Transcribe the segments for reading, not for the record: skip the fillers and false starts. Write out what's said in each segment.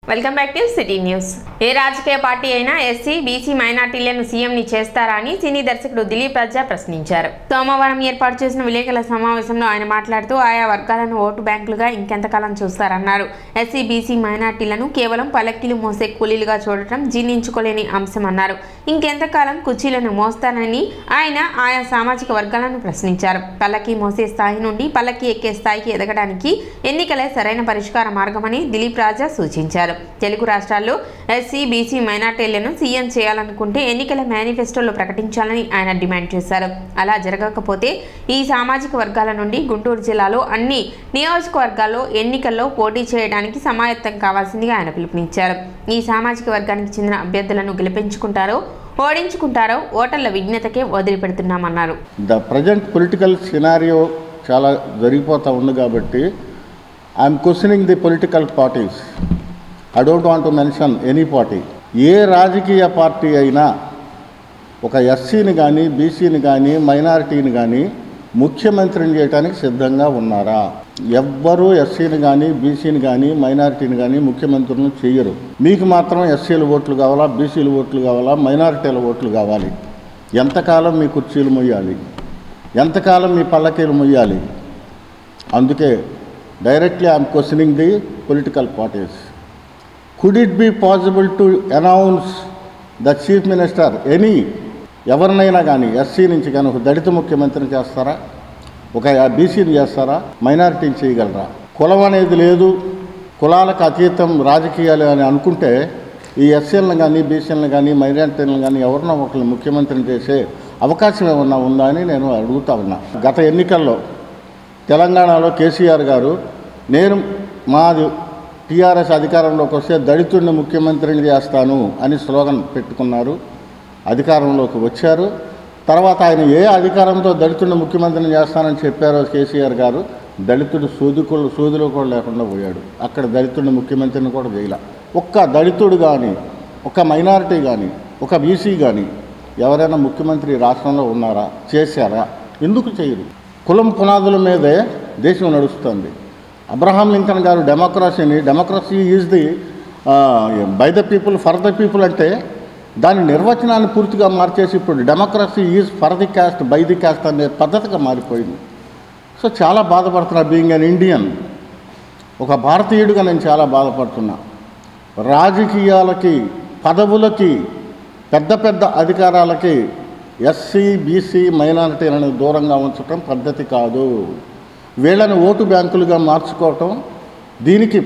Welcome back to City News. ఏ రాజకీయ party అయినా ఎస్సీ బీసీ మైనార్టీలను సీఎంని చేస్తారా అని సినీ దర్శకుడు దిలీప్ రాజా ప్రశ్నించారు. సోమవారం ఏర్పాటు చేసిన విలేకరుల సమావేశంలో ఆయన మాట్లాడుతూ ఆయా వర్గాలను ఓటు బ్యాంకులుగా ఇంకెంతకాలం చూస్తారన్నారు. ఎస్సీ బీసీ మైనార్టీలను కేవలం పల్లకీలు మోసే కూలీలుగా చూడటం జీర్ణించుకోలేని అంశమన్నారు. ఇంకెంతకాలం కుర్చీలను మోస్తారని ఆయన ఆయా సామాజిక వర్గాలను ప్రశ్నించారు. పల్లకీ మోసే స్థాయి నుండి పల్లకీ ఎక్కే స్థాయికి ఎదగడానికి ఎన్నికలే సరైన పరిష్కార మార్గమని దిలీప్ రాజా సూచించారు. తెలుగు రాష్ట్రాల్లో ఎస్సీ బీసీ మైనార్టీలను సీఎం చేయాలనుకుంటే ఎన్నికల మేనిఫెస్టోలో ప్రకటించాలని ఆయన డిమాండ్ చేశారు. అలా జరగకపోతే ఈ సామాజిక వర్గాల నుండి గుంటూరు జిల్లాలో అన్ని నియోజకవర్గాల్లో ఎన్నికల్లో పోటీ చేయడానికి సమాయత్తం కావాల్సిందిగా ఆయన పిలుపునిచ్చారు. ఈ సామాజిక వర్గానికి చెందిన అభ్యర్థులను గెలిపించుకుంటారో ఓడించుకుంటారో ఓటర్ల విజ్ఞతకే వదిలిపెడుతున్నామన్నారు. ద ప్రజెంట్ పొలిటికల్ సినారియో చాలా జరిగిపోతూ ఉంది కాబట్టి I'm questioning the political parties. I don't want to mention any party. ఏ రాజకీయ పార్టీ అయినా ఒక ఎస్సీని కానీ బీసీని కానీ మైనారిటీని కానీ ముఖ్యమంత్రిని చేయడానికి సిద్ధంగా ఉన్నారా? ఎవ్వరూ ఎస్సీని కానీ బీసీని కానీ మైనారిటీని కానీ ముఖ్యమంత్రులను చేయరు. మీకు మాత్రం ఎస్సీల ఓట్లు కావాలా, బీసీల ఓట్లు కావాలా, మైనారిటీల ఓట్లు కావాలి. ఎంతకాలం మీ కుర్చీలు మొయ్యాలి? ఎంతకాలం మీ పల్లకీలు మొయ్యాలి? అందుకే directly I'm questioning the political parties. Could it be possible to announce the Chief Minister ఎవరినైనా కానీ ఎస్సీ నుంచి కానీ ఒక దళిత ముఖ్యమంత్రిని చేస్తారా? ఒక బీసీని చేస్తారా? మైనారిటీని చేయగలరా? కులం అనేది లేదు, కులాలకు అతీతం రాజకీయాలు అని అనుకుంటే ఈ ఎస్సీలను కానీ బీసీలను కానీ మైనారిటీలను కానీ ఎవరినో ఒకరిని ముఖ్యమంత్రిని చేసే అవకాశం ఏమన్నా ఉందా అని నేను అడుగుతా ఉన్నా. గత ఎన్నికల్లో తెలంగాణలో కేసీఆర్ గారు మాది టీఆర్ఎస్ అధికారంలోకి వస్తే దళితుడిని ముఖ్యమంత్రిని చేస్తాను అని స్లోగన్ పెట్టుకున్నారు. అధికారంలోకి వచ్చారు. తర్వాత ఆయన ఏ అధికారంతో దళితుడిని ముఖ్యమంత్రిని చేస్తానని చెప్పారో కేసీఆర్ గారు దళితుడు సూదులు కూడా లేకుండా పోయాడు. అక్కడ దళితుడిని ముఖ్యమంత్రిని కూడా చేయలే. ఒక్క దళితుడు కానీ, ఒక మైనారిటీ కానీ, ఒక బీసీ కానీ ఎవరైనా ముఖ్యమంత్రి రాష్ట్రంలో ఉన్నారా? చేశారా? ఎందుకు చేయరు? కులం పునాదుల మీదే దేశం నడుస్తుంది. అబ్రహాం లింకన్ గారు democracy is the by the people for the people అంటే దాని నిర్వచనాన్ని పూర్తిగా మార్చేసి ఇప్పుడు democracy is for the cast by the caste అనే పద్ధతిగా మారిపోయింది. సో చాలా బాధపడుతున్నా. బీయింగ్ అన్ ఇండియన్, ఒక భారతీయుడిగా నేను చాలా బాధపడుతున్నా. రాజకీయాలకి, పదవులకి, పెద్ద పెద్ద అధికారాలకి ఎస్సీ బీసీ మైనారిటీలను దూరంగా ఉంచడం పద్ధతి కాదు. వీళ్ళని ఓటు బ్యాంకులుగా మార్చుకోవటం దీనికి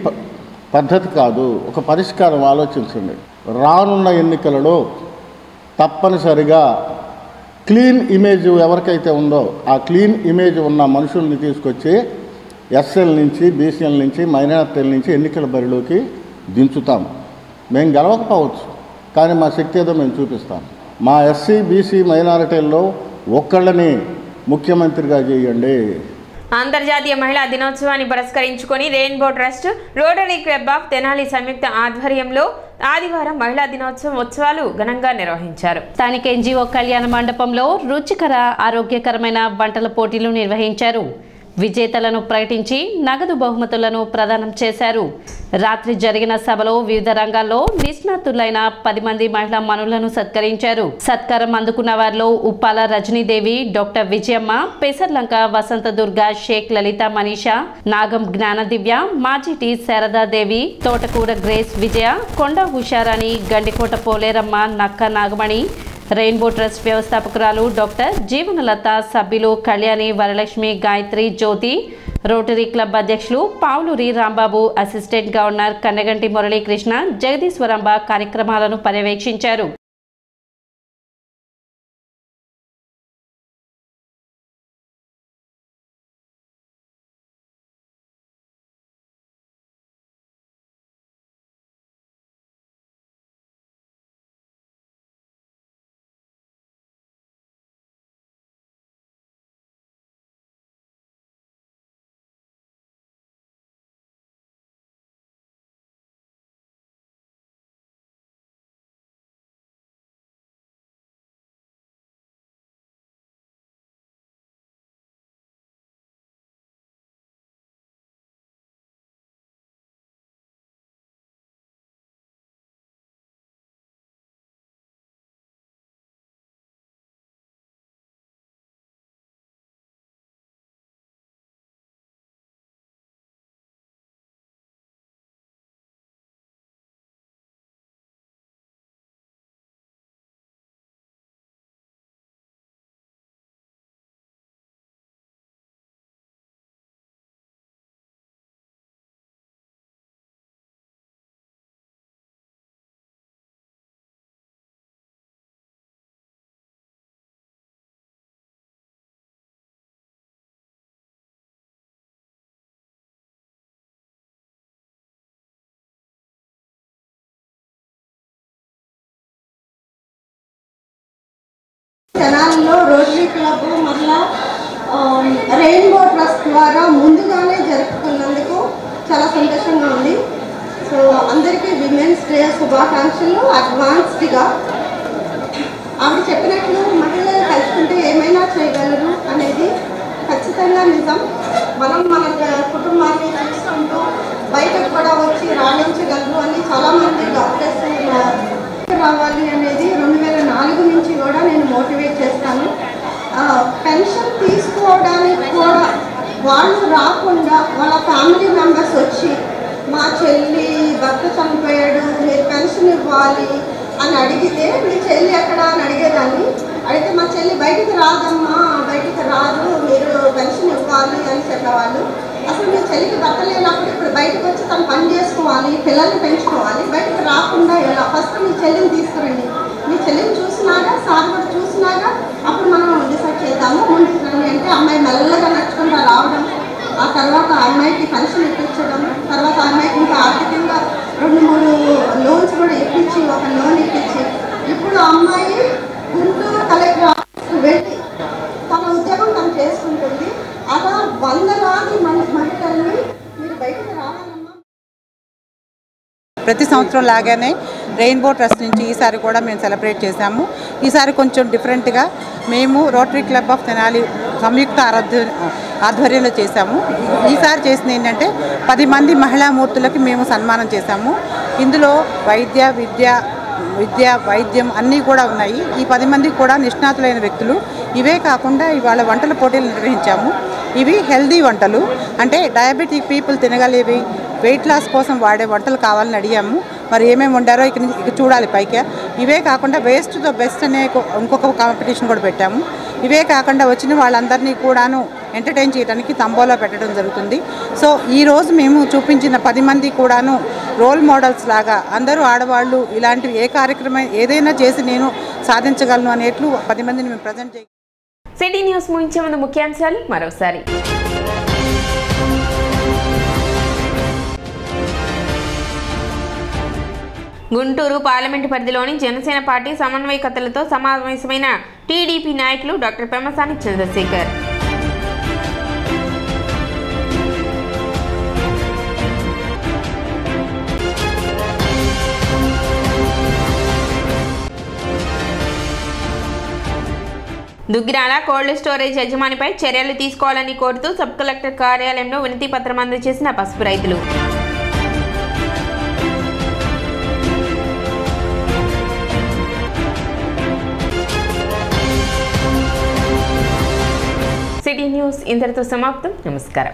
పద్ధతి కాదు. ఒక పరిష్కారం ఆలోచించండి. రానున్న ఎన్నికలలో తప్పనిసరిగా క్లీన్ ఇమేజ్ ఎవరికైతే ఉందో ఆ క్లీన్ ఇమేజ్ ఉన్న మనుషుల్ని తీసుకొచ్చి ఎస్ఎల్ నుంచి బీసీఎల్ నుంచి మైనారిటీల నుంచి ఎన్నికల బరిలోకి దించుతాం. మేము గెలవకపోవచ్చు, కానీ మా శక్తి ఏదో మేము చూపిస్తాం. మా ఎస్సీ బీసీ మైనారిటీల్లో ఒక్కళ్ళని ముఖ్యమంత్రిగా చేయండి. అంతర్జాతీయ మహిళా దినోత్సవాన్ని పురస్కరించుకొని Rainbow Trust, Rotary Club of Tenali సంయుక్త ఆధ్వర్యంలో ఆదివారం మహిళా దినోత్సవం ఉత్సవాలు ఘనంగా నిర్వహించారు. స్థానిక ఎన్జీఓ కళ్యాణ మండపంలో రుచికర ఆరోగ్యకరమైన వంటల పోటీలు నిర్వహించారు. విజేతలను ప్రకటించి నగదు బహుమతులను ప్రదానం చేశారు. రాత్రి జరిగిన సభలో వివిధ రంగాల్లో నిష్ణాతులైన 10 మంది మహిళా మనులను సత్కరించారు. సత్కారం అందుకున్న వారిలో ఉప్పాల రజనీదేవి, డాక్టర్ విజయమ్మ, పెసర్లంక వసంత దుర్గా, షేక్ లలిత మనీషా, నాగం జ్ఞాన దివ్య, మాజిటి శారదాదేవి, తోటకూర గ్రేస్ విజయ, కొండ హుషారాణి, గండికోట పోలేరమ్మ, నక్క నాగమణి, రెయిన్బో ట్రస్ట్ వ్యవస్థాపకురాలు డాక్టర్ జీవనలత, సభ్యులు కళ్యాణి, వరలక్ష్మి, గాయత్రి, జ్యోతి, రోటరీ క్లబ్ అధ్యక్షులు పావులూరి రాంబాబు, అసిస్టెంట్ గవర్నర్ కన్నగంటి మురళీకృష్ణ, జగదీశ్వరంబ కార్యక్రమాలను పర్యవేక్షించారు. తెనాలిలో రోటరీ క్లబ్ మళ్ళా రెయిన్బో ట్రస్ట్ ద్వారా ముందుగానే జరుపుకున్నందుకు చాలా సంతోషంగా ఉంది. సో అందరికీ విమెన్స్ డే శుభాకాంక్షలు అడ్వాన్స్డ్గా. ఆవిడ చెప్పినట్లు మహిళలు కలుసుకుంటే ఏమైనా చేయగలరు అనేది ఖచ్చితంగా నిజం. మనం మన కుటుంబాన్ని చూసుకుంటూ బయటకు కూడా వచ్చి రాణించగలరు అని చాలామంది డాక్టర్స్ రావాలి అనేది 2004 నుంచి కూడా నేను మోటివేట్ చేస్తాను. పెన్షన్ తీసుకోవడానికి కూడా వాళ్ళు రాకుండా వాళ్ళ ఫ్యామిలీ మెంబర్స్ వచ్చి మా చెల్లి భర్త చనిపోయాడు మీరు పెన్షన్ ఇవ్వాలి అని అడిగితే మీ చెల్లి ఎక్కడ అని అడిగేదాన్ని. అడిగితే మా చెల్లి బయటికి రాదమ్మా, బయటికి రాదు, మీరు పెన్షన్ ఇవ్వాలి అని చెప్పేవాళ్ళు. అసలు మీ చెల్లికి భర్త లేనప్పుడు ఇప్పుడు బయటకు వచ్చి తను పని చేసుకోవాలి, పిల్లల్ని పెంచుకోవాలి, బయటకు రాకుండా ఎలా? ఫస్ట్ మీ చెల్లిని తీసుకురండి, మీ చెల్లిని చూసినాగా సార్ కూడా చూసినాగా అప్పుడు మనం డిసైడ్ చేద్దాము ముందుకు రండి అంటే అమ్మాయి మెల్లగా నడుచుకుంటూ రావడం, ఆ తర్వాత ఆ అమ్మాయికి పెన్షన్ ఇప్పించడం, తర్వాత ఆ అమ్మాయికి ఇంకా ఆర్థికంగా 2-3 లోన్స్ కూడా ఇప్పించి ఒక లోన్ ఇప్పించి ఇప్పుడు ఆ అమ్మాయి గుంటూరు కలెక్టర్ ఆఫీస్కి వెళ్ళి తన ఉద్యోగం తను చేసుకుంటుంది. అలా 100 మహిళల్ని మీరు బయటకు రావాలమ్మా. ప్రతి సంవత్సరం లాగానే రెయిన్బో ట్రస్ట్ నుంచి ఈసారి కూడా మేము సెలబ్రేట్ చేశాము. ఈసారి కొంచెం డిఫరెంట్గా మేము రోటరీ క్లబ్ ఆఫ్ తెనాలి సంయుక్త ఆధ్వర్యంలో చేశాము. ఈసారి చేసింది ఏంటంటే 10 మంది మహిళామూర్తులకి మేము సన్మానం చేశాము. ఇందులో విద్య వైద్యం అన్నీ కూడా ఉన్నాయి. ఈ 10 మందికి కూడా నిష్ణాతులైన వ్యక్తులు. ఇవే కాకుండా ఇవాళ వంటల పోటీలు నిర్వహించాము. ఇవి హెల్దీ వంటలు, అంటే డయాబెటిక్ పీపుల్ తినగలిగేవి, వెయిట్ లాస్ కోసం వాడే వంటలు కావాలని అడిగాము. మరి ఏమేమి వండారో ఇక చూడాలి పైకి. ఇవే కాకుండా వేస్ట్ ద బెస్ట్ అనే ఇంకొక కాంపిటీషన్ కూడా పెట్టాము. ఇవే కాకుండా వచ్చిన వాళ్ళందరినీ కూడాను ఎంటర్టైన్ చేయడానికి తంబోలా పెట్టడం జరుగుతుంది. సో ఈరోజు మేము చూపించిన 10 మంది కూడాను రోల్ మోడల్స్ లాగా అందరూ ఆడవాళ్ళు ఇలాంటివి ఏ కార్యక్రమం ఏదైనా చేసి నేను సాధించగలను అనేట్లు 10 మందిని మేము ప్రజెంట్ చేయాలి. సిటీ న్యూస్ ముగించే ముందు ముఖ్యాంశాలు మరోసారి. గుంటూరు పార్లమెంటు పరిధిలోని జనసేన పార్టీ సమన్వయకర్తలతో సమావేశమైన టీడీపీ నాయకులు doctor Pemmasani Chandrasekhar. Duggirala cold storage యజమానిపై చర్యలు తీసుకోవాలని కోరుతూ సబ్ కలెక్టర్ కార్యాలయంలో వినతి పత్రం అందజేసిన పసుపు రైతులు. సిటీ న్యూస్ ఇంతటితో సమాప్తం. నమస్కారం.